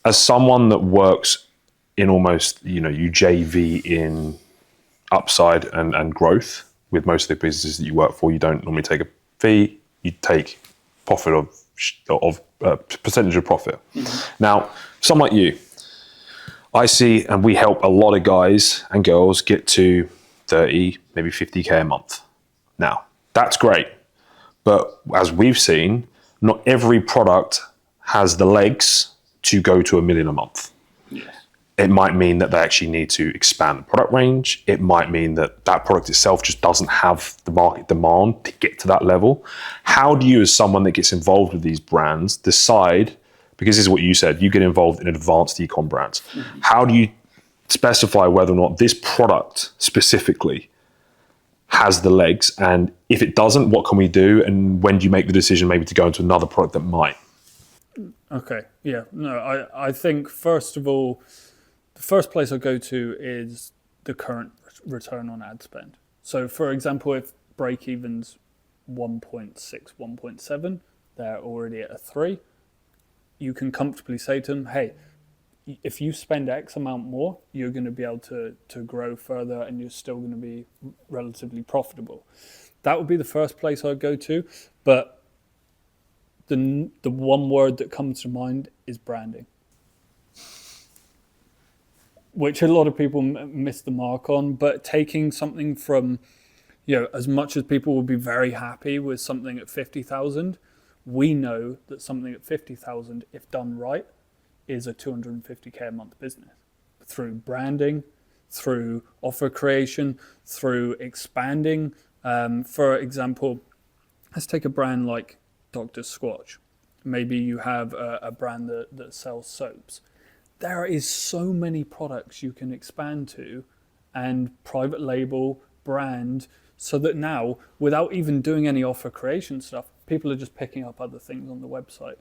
as someone that works in almost, you JV in upside and growth with most of the businesses that you work for, you don't normally take a fee, you take profit of percentage of profit. Now, someone like you, I see, and we help a lot of guys and girls get to 30, maybe 50K a month. Now, that's great. But as we've seen, not every product has the legs to go to $1 million a month. Yes. It might mean that they actually need to expand the product range. It might mean that that product itself just doesn't have the market demand to get to that level. How do you, as someone that gets involved with these brands, decide, because this is what you said, you get involved in advanced e-com brands. Mm-hmm. How do you specify whether or not this product specifically has the legs? And if it doesn't, what can we do? And when do you make the decision maybe to go into another product that might? Okay, yeah. No, I think, first of all, the first place I go to is the current return on ad spend. So, for example, if break-even's 1.6, 1.7, they're already at a 3, you can comfortably say to them, hey, if you spend X amount more, you're going to be able to grow further and you're still going to be relatively profitable. That would be the first place I'd go to. But the one word that comes to mind is branding, which a lot of people miss the mark on. But taking something from, as much as people will be very happy with something at 50,000, we know that something at 50,000, if done right, is a 250K a month business through branding, through offer creation, through expanding. For example, let's take a brand like Dr. Squatch. Maybe you have a brand that sells soaps. There is so many products you can expand to and private label, brand, so that now, without even doing any offer creation stuff, people are just picking up other things on the website.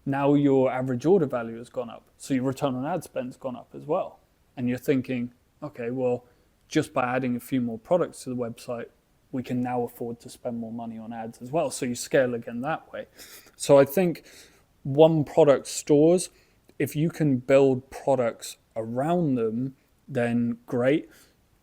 Now your average order value has gone up, so your return on ad spend's gone up as well. And you're thinking, okay, well, just by adding a few more products to the website, we can now afford to spend more money on ads as well. So you scale again that way. So I think one product stores, if you can build products around them, then great.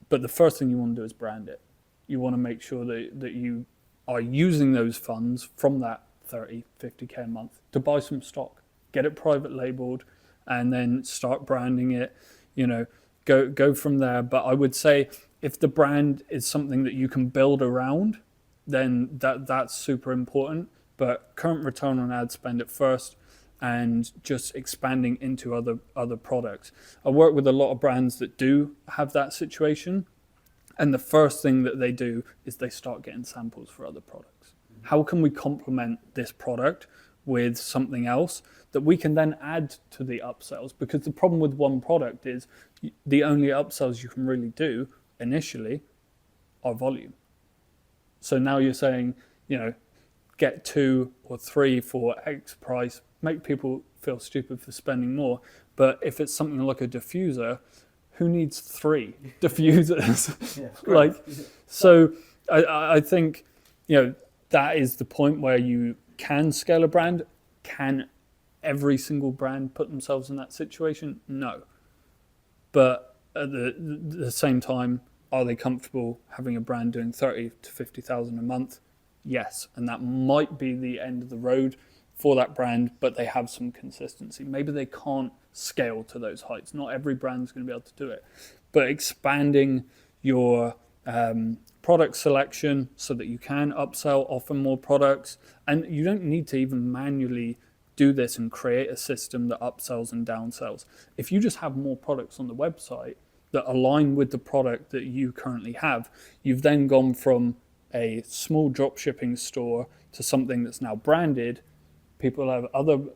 But the first thing you want to do is brand it. You want to make sure that you are using those funds from that 30, 50K a month to buy some stock, get it private labeled, and then start branding it, go from there. But I would say if the brand is something that you can build around, then that's super important. But current return on ad spend at first, and just expanding into other products. I work with a lot of brands that do have that situation, and the first thing that they do is they start getting samples for other products. How can we complement this product with something else that we can then add to the upsells? Because the problem with one product is the only upsells you can really do initially are volume. So now you're saying, get 2 or 3 for X price, make people feel stupid for spending more. But if it's something like a diffuser, who needs 3 diffusers? Yeah, so I think, that is the point where you can scale a brand. Can every single brand put themselves in that situation? No. But at the same time, are they comfortable having a brand doing 30 to 50,000 a month? Yes. And that might be the end of the road for that brand, but they have some consistency. Maybe they can't scale to those heights. Not every brand's going to be able to do it. But expanding your product selection so that you can upsell, offer more products. And you don't need to even manually do this and create a system that upsells and downsells. If you just have more products on the website that align with the product that you currently have, you've then gone from a small drop shipping store to something that's now branded. People have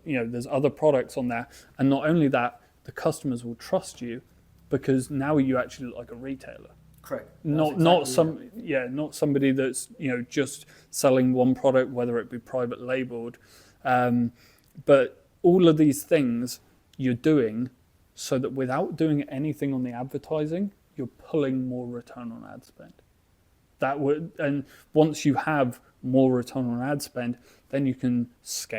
there's other products on there. And not only that, the customers will trust you because now you actually look like a retailer. Correct. Not somebody that's just selling one product, whether it be private labeled. But all of these things you're doing so that without doing anything on the advertising, you're pulling more return on ad spend. And once you have more return on ad spend, then you can scale